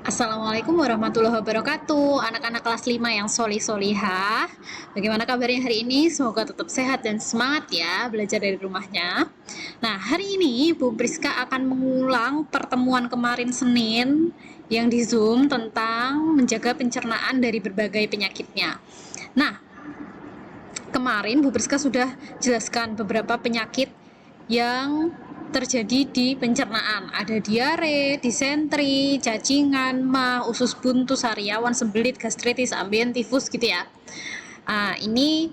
Assalamualaikum warahmatullahi wabarakatuh. Anak-anak kelas 5 yang solih-solihah. Bagaimana kabarnya hari ini? Semoga tetap sehat dan semangat ya belajar dari rumahnya. Nah, hari ini Bu Priska akan mengulang pertemuan kemarin Senin yang di Zoom tentang menjaga pencernaan dari berbagai penyakitnya. Nah, kemarin Bu Priska sudah jelaskan beberapa penyakit yang terjadi di pencernaan. Ada diare, disentri, cacingan, mah, usus buntu, sariawan, sembelit, gastritis, ambien, tifus gitu ya. Ini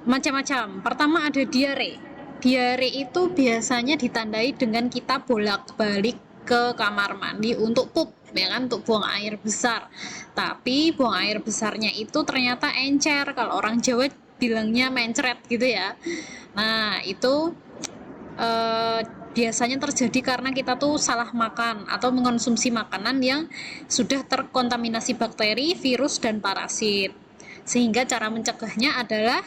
macam-macam. Pertama ada diare. Diare itu biasanya ditandai dengan kita bolak-balik ke kamar mandi untuk pup, ya kan, untuk buang air besar. Tapi buang air besarnya itu ternyata encer. Kalau orang Jawa bilangnya mencret gitu ya. Nah, itu biasanya terjadi karena kita tuh salah makan atau mengonsumsi makanan yang sudah terkontaminasi bakteri, virus, dan parasit. Sehingga cara mencegahnya adalah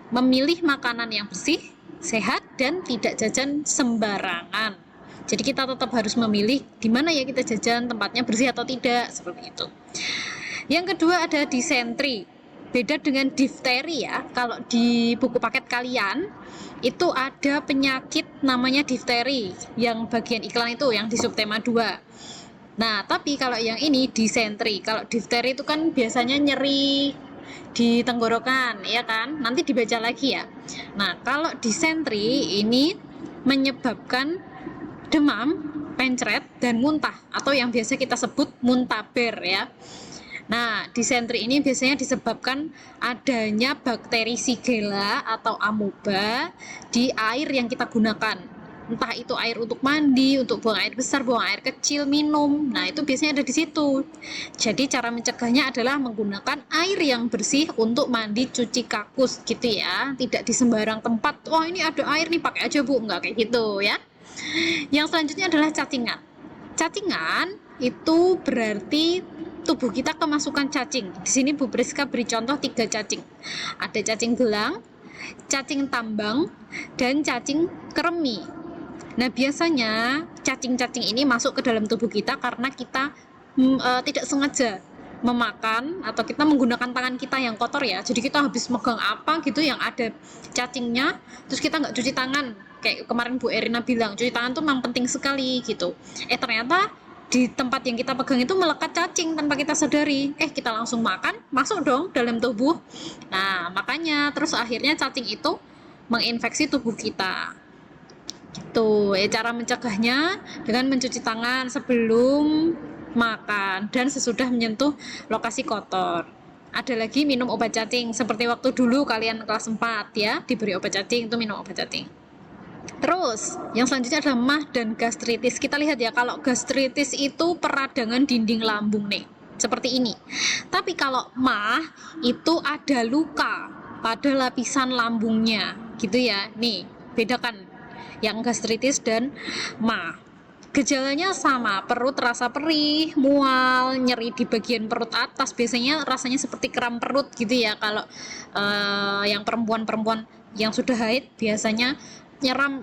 memilih makanan yang bersih, sehat, dan tidak jajan sembarangan. Jadi kita tetap harus memilih di mana ya kita jajan, tempatnya bersih atau tidak, seperti itu. Yang kedua ada disentri. Beda dengan difteri ya. Kalau di buku paket kalian itu ada penyakit namanya difteri yang bagian iklan itu yang di subtema 2. Nah, tapi kalau yang ini disentri. Kalau difteri itu kan biasanya nyeri di tenggorokan, ya kan? Nanti dibaca lagi ya. Nah, kalau disentri ini menyebabkan demam, pencret, dan muntah atau yang biasa kita sebut muntaber ya. Nah, disentri ini biasanya disebabkan adanya bakteri Shigella atau amoeba di air yang kita gunakan. Entah itu air untuk mandi, untuk buang air besar, buang air kecil, minum. Nah, itu biasanya ada di situ. Jadi cara mencegahnya adalah menggunakan air yang bersih untuk mandi, cuci kakus gitu ya. Tidak di sembarang tempat. Wah, ini ada air nih, pakai aja Bu. Enggak kayak gitu ya. Yang selanjutnya adalah cacingan. Cacingan itu berarti tubuh kita kemasukan cacing. Di sini Bu Priska beri contoh 3 cacing. Ada cacing belang, cacing tambang, dan cacing kremi. Nah, biasanya cacing-cacing ini masuk ke dalam tubuh kita karena kita tidak sengaja memakan atau kita menggunakan tangan kita yang kotor ya. Jadi kita habis megang apa gitu yang ada cacingnya, terus kita nggak cuci tangan. Kayak kemarin Bu Erina bilang, cuci tangan tuh memang penting sekali gitu. Ternyata di tempat yang kita pegang itu melekat cacing tanpa kita sadari. Kita langsung makan, masuk dong dalam tubuh. Nah, makanya terus akhirnya cacing itu menginfeksi tubuh kita. Tuh, cara mencegahnya dengan mencuci tangan sebelum makan dan sesudah menyentuh lokasi kotor. Ada lagi minum obat cacing seperti waktu dulu kalian kelas 4 ya, diberi obat cacing itu minum obat cacing. Terus, yang selanjutnya adalah mah dan gastritis. Kita lihat ya, kalau gastritis itu peradangan dinding lambung nih, seperti ini. Tapi kalau mah itu ada luka pada lapisan lambungnya, gitu ya. Nih, bedakan yang gastritis dan mah. Gejalanya sama, perut rasa perih, mual, nyeri di bagian perut atas, biasanya rasanya seperti kram perut gitu ya. Kalau yang perempuan-perempuan yang sudah haid biasanya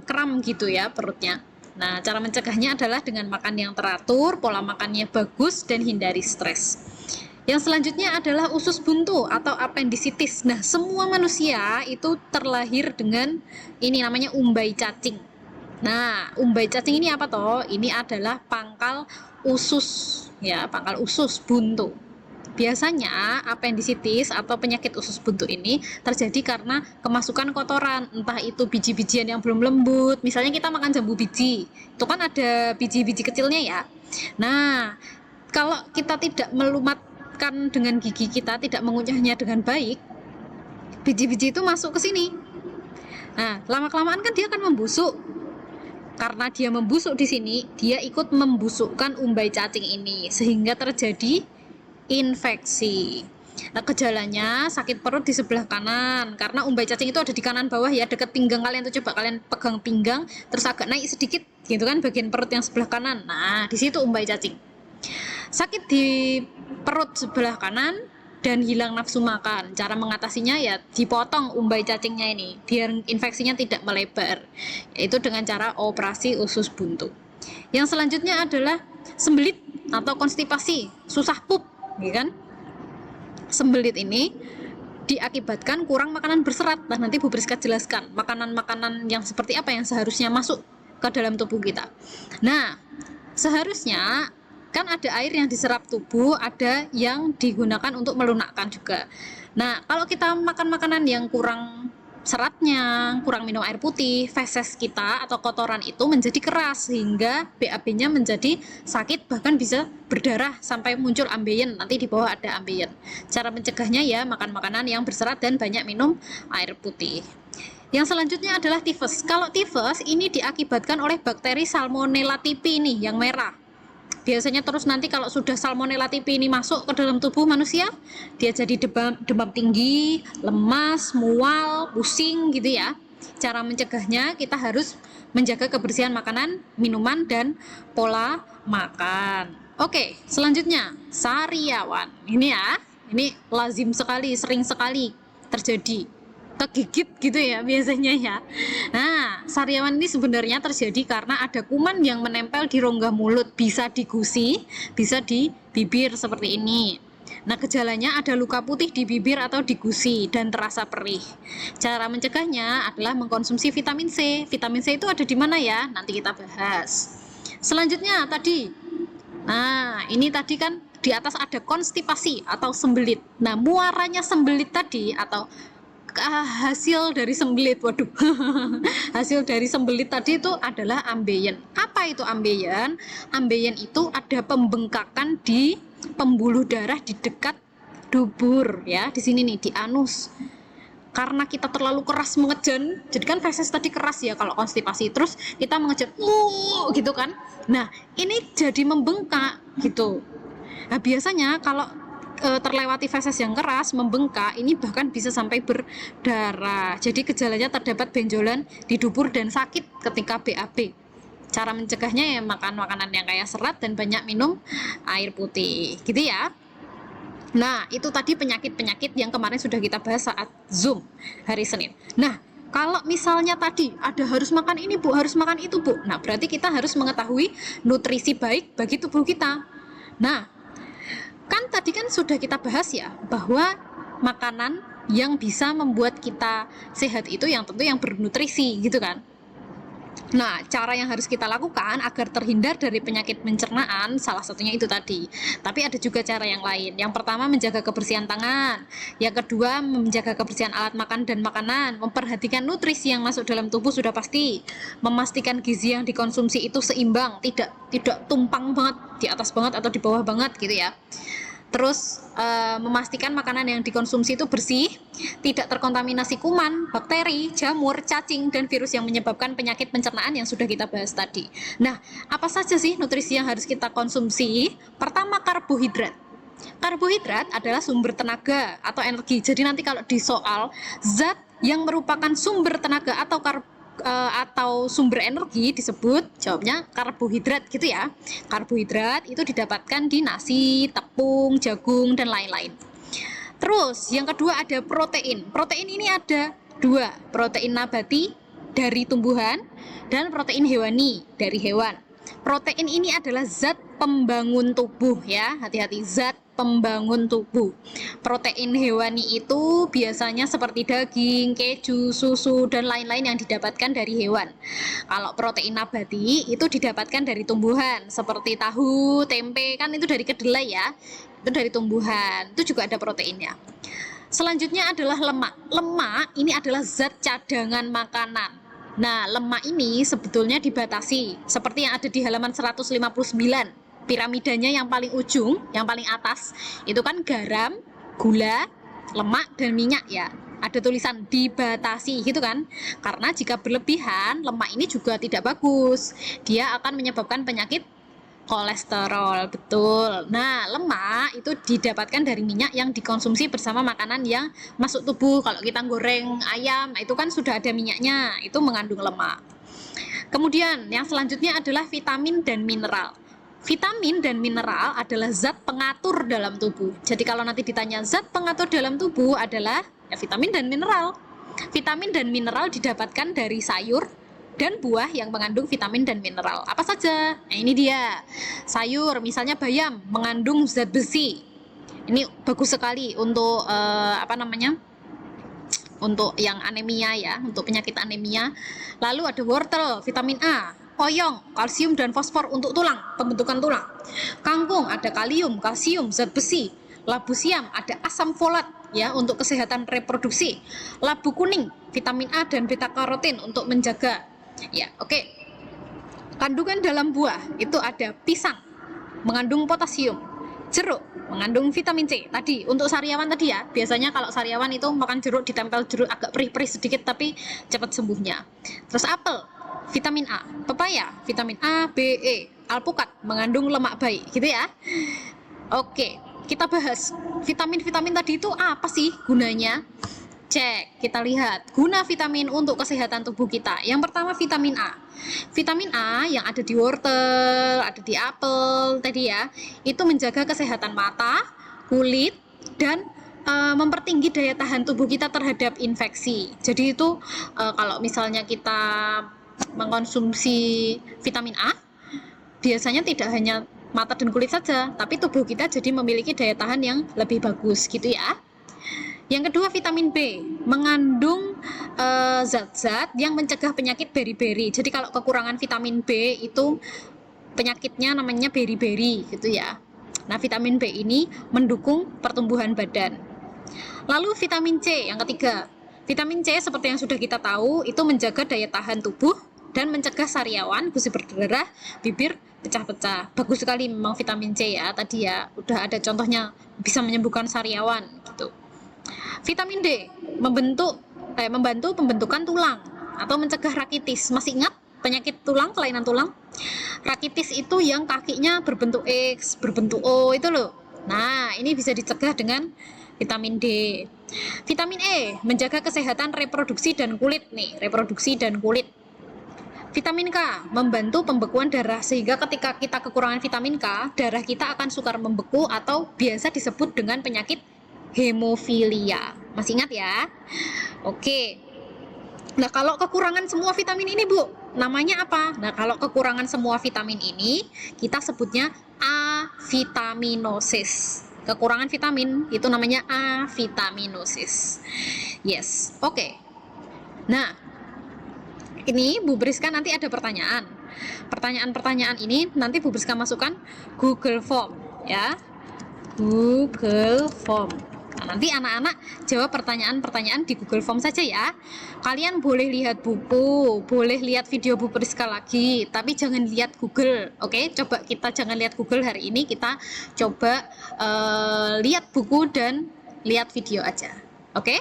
kram gitu ya perutnya. Nah, cara mencegahnya adalah dengan makan yang teratur, pola makannya bagus, dan hindari stres. Yang selanjutnya adalah usus buntu atau appendicitis. Nah, semua manusia itu terlahir dengan ini namanya umbai cacing. Nah, umbai cacing ini apa toh? Ini adalah pangkal usus ya, pangkal usus buntu. Biasanya appendicitis atau penyakit usus buntu ini terjadi karena kemasukan kotoran, entah itu biji-bijian yang belum lembut. Misalnya kita makan jambu biji, itu kan ada biji-biji kecilnya ya. Nah, kalau kita tidak melumatkan dengan gigi kita, tidak mengunyahnya dengan baik, biji-biji itu masuk ke sini. Nah, lama-kelamaan kan dia akan membusuk. Karena dia membusuk di sini, dia ikut membusukkan umbai cacing ini sehingga terjadi infeksi. Nah, gejalanya sakit perut di sebelah kanan karena umbai cacing itu ada di kanan bawah ya, dekat pinggang kalian tuh. Coba kalian pegang pinggang terus agak naik sedikit gitu kan, bagian perut yang sebelah kanan. Nah, di situ umbai cacing. Sakit di perut sebelah kanan dan hilang nafsu makan. Cara mengatasinya ya dipotong umbai cacingnya ini biar infeksinya tidak melebar, yaitu dengan cara operasi usus buntu. Yang selanjutnya adalah sembelit atau konstipasi, susah pup, ya kan? Sembelit ini diakibatkan kurang makanan berserat. Nah, nanti Bu Priska jelaskan makanan-makanan yang seperti apa yang seharusnya masuk ke dalam tubuh kita. Nah, seharusnya kan ada air yang diserap tubuh, ada yang digunakan untuk melunakkan juga. Nah, kalau kita makan makanan yang kurang seratnya, kurang minum air putih, feses kita atau kotoran itu menjadi keras sehingga BAB-nya menjadi sakit, bahkan bisa berdarah sampai muncul ambeien. Nanti di bawah ada ambeien. Cara mencegahnya ya makan makanan yang berserat dan banyak minum air putih. Yang selanjutnya adalah tifus. Kalau tifus ini diakibatkan oleh bakteri Salmonella typhi nih yang merah. Biasanya terus nanti kalau sudah Salmonella typhi ini masuk ke dalam tubuh manusia, dia jadi demam tinggi, lemas, mual, pusing gitu ya. Cara mencegahnya kita harus menjaga kebersihan makanan, minuman, dan pola makan. Oke, selanjutnya sariawan. Ini ya, ini lazim sekali, sering sekali terjadi, kegigit gitu ya biasanya ya. Nah, sariawan ini sebenarnya terjadi karena ada kuman yang menempel di rongga mulut, bisa di gusi, bisa di bibir seperti ini. Nah, gejalanya ada luka putih di bibir atau di gusi dan terasa perih. Cara mencegahnya adalah mengkonsumsi vitamin C. Vitamin C itu ada di mana ya? Nanti kita bahas. Selanjutnya tadi, nah ini tadi kan di atas ada konstipasi atau sembelit. Nah, muaranya sembelit tadi atau hasil dari sembelit, waduh hasil dari sembelit tadi itu adalah ambeien. Apa itu ambeien? Ambeien itu ada pembengkakan di pembuluh darah di dekat dubur ya, di sini nih, di anus. Karena kita terlalu keras mengejan, jadi kan feses tadi keras ya kalau konstipasi, terus kita mengejan gitu kan. Nah, ini jadi membengkak gitu. Nah, biasanya kalau terlewati feses yang keras, membengkak, ini bahkan bisa sampai berdarah. Jadi gejalanya terdapat benjolan di dubur dan sakit ketika BAB. Cara mencegahnya ya makan makanan yang kaya serat dan banyak minum air putih, gitu ya. Nah, itu tadi penyakit-penyakit yang kemarin sudah kita bahas saat Zoom hari Senin. Nah, kalau misalnya tadi ada harus makan ini Bu, harus makan itu Bu, nah berarti kita harus mengetahui nutrisi baik bagi tubuh kita. Nah, kan tadi kan sudah kita bahas ya bahwa makanan yang bisa membuat kita sehat itu yang tentu yang bernutrisi gitu kan. Nah, cara yang harus kita lakukan agar terhindar dari penyakit pencernaan salah satunya itu tadi. Tapi ada juga cara yang lain. Yang pertama menjaga kebersihan tangan. Yang kedua menjaga kebersihan alat makan dan makanan. Memperhatikan nutrisi yang masuk dalam tubuh sudah pasti. Memastikan gizi yang dikonsumsi itu seimbang, tidak tumpang banget di atas banget atau di bawah banget gitu ya. Terus memastikan makanan yang dikonsumsi itu bersih, tidak terkontaminasi kuman, bakteri, jamur, cacing, dan virus yang menyebabkan penyakit pencernaan yang sudah kita bahas tadi. Nah, apa saja sih nutrisi yang harus kita konsumsi? Pertama, karbohidrat. Karbohidrat adalah sumber tenaga atau energi. Jadi nanti kalau di soal zat yang merupakan sumber tenaga atau sumber energi disebut jawabnya karbohidrat gitu ya. Karbohidrat itu didapatkan di nasi, tepung, jagung, dan lain-lain. Terus yang kedua ada protein. Protein ini ada dua, protein nabati dari tumbuhan dan protein hewani dari hewan. Protein ini adalah zat pembangun tubuh ya, hati-hati, zat pembangun tubuh. Protein hewani itu biasanya seperti daging, keju, susu, dan lain-lain yang didapatkan dari hewan. Kalau protein nabati itu didapatkan dari tumbuhan seperti tahu, tempe, kan itu dari kedelai ya, itu dari tumbuhan, itu juga ada proteinnya. Selanjutnya adalah lemak. Lemak ini adalah zat cadangan makanan. Nah, lemak ini sebetulnya dibatasi seperti yang ada di halaman 159. Piramidanya yang paling ujung, yang paling atas itu kan garam, gula, lemak, dan minyak ya. Ada tulisan dibatasi gitu kan. Karena jika berlebihan, lemak ini juga tidak bagus. Dia akan menyebabkan penyakit kolesterol, betul. Nah, lemak itu didapatkan dari minyak yang dikonsumsi bersama makanan yang masuk tubuh. Kalau kita goreng ayam, itu kan sudah ada minyaknya, itu mengandung lemak. Kemudian yang selanjutnya adalah vitamin dan mineral. Vitamin dan mineral adalah zat pengatur dalam tubuh. Jadi kalau nanti ditanya zat pengatur dalam tubuh adalah ya vitamin dan mineral. Vitamin dan mineral didapatkan dari sayur, dan buah yang mengandung vitamin dan mineral. Apa saja? Nah, ini dia. Sayur, misalnya bayam, mengandung zat besi. Ini bagus sekali untuk untuk yang anemia ya, untuk penyakit anemia. Lalu ada wortel, vitamin A, oyong, kalsium dan fosfor untuk tulang, pembentukan tulang. Kangkung ada kalium, kalsium, zat besi. Labu siam ada asam folat ya untuk kesehatan reproduksi. Labu kuning, vitamin A dan beta karotin untuk menjaga. Ya, oke. Kandungan dalam buah itu ada pisang, mengandung potasium, jeruk mengandung vitamin C. Tadi untuk sariawan tadi ya, biasanya kalau sariawan itu makan jeruk, ditempel jeruk agak perih-perih sedikit tapi cepat sembuhnya. Terus apel, vitamin A. Pepaya, vitamin A, B, E. Alpukat mengandung lemak baik, gitu ya. Oke, kita bahas vitamin-vitamin tadi itu apa sih gunanya? Cek, kita lihat guna vitamin untuk kesehatan tubuh kita. Yang pertama vitamin A. Vitamin A yang ada di wortel, ada di apel tadi ya, itu menjaga kesehatan mata, kulit, dan mempertinggi daya tahan tubuh kita terhadap infeksi. Jadi itu kalau misalnya kita mengkonsumsi vitamin A, biasanya tidak hanya mata dan kulit saja, tapi tubuh kita jadi memiliki daya tahan yang lebih bagus gitu ya. Yang kedua vitamin B, mengandung zat-zat yang mencegah penyakit beri-beri. Jadi kalau kekurangan vitamin B itu penyakitnya namanya beri-beri gitu ya. Nah, vitamin B ini mendukung pertumbuhan badan. Lalu vitamin C yang ketiga. Vitamin C seperti yang sudah kita tahu itu menjaga daya tahan tubuh dan mencegah sariawan, gusi berdarah, bibir pecah-pecah. Bagus sekali memang vitamin C ya. Tadi ya udah ada contohnya bisa menyembuhkan sariawan gitu. Vitamin D membantu pembentukan tulang atau mencegah rakitis. Masih ingat penyakit tulang, kelainan tulang? Rakitis itu yang kakinya berbentuk X, berbentuk O itu loh. Nah, ini bisa dicegah dengan vitamin D. Vitamin E menjaga kesehatan reproduksi dan kulit nih, reproduksi dan kulit. Vitamin K membantu pembekuan darah sehingga ketika kita kekurangan vitamin K, darah kita akan sukar membeku atau biasa disebut dengan penyakit hemofilia. Masih ingat ya? Oke. Nah, kalau kekurangan semua vitamin ini, Bu, namanya apa? Nah, kalau kekurangan semua vitamin ini, kita sebutnya avitaminosis. Kekurangan vitamin itu namanya avitaminosis. Yes, oke. Nah, ini Bu Briska nanti ada pertanyaan. Pertanyaan-pertanyaan ini nanti Bu Briska masukkan Google Form ya. Google Form. Nah, nanti anak-anak jawab pertanyaan-pertanyaan di Google Form saja ya. Kalian boleh lihat buku, boleh lihat video Bu Priska lagi, tapi jangan lihat Google. Oke, coba kita jangan lihat Google hari ini, kita coba lihat buku dan lihat video aja. Oke,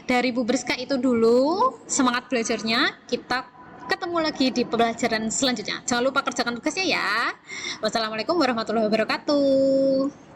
dari Bu Priska itu dulu. Semangat belajarnya. Kita ketemu lagi di pembelajaran selanjutnya. Jangan lupa kerjakan tugasnya ya. Wassalamualaikum warahmatullahi wabarakatuh.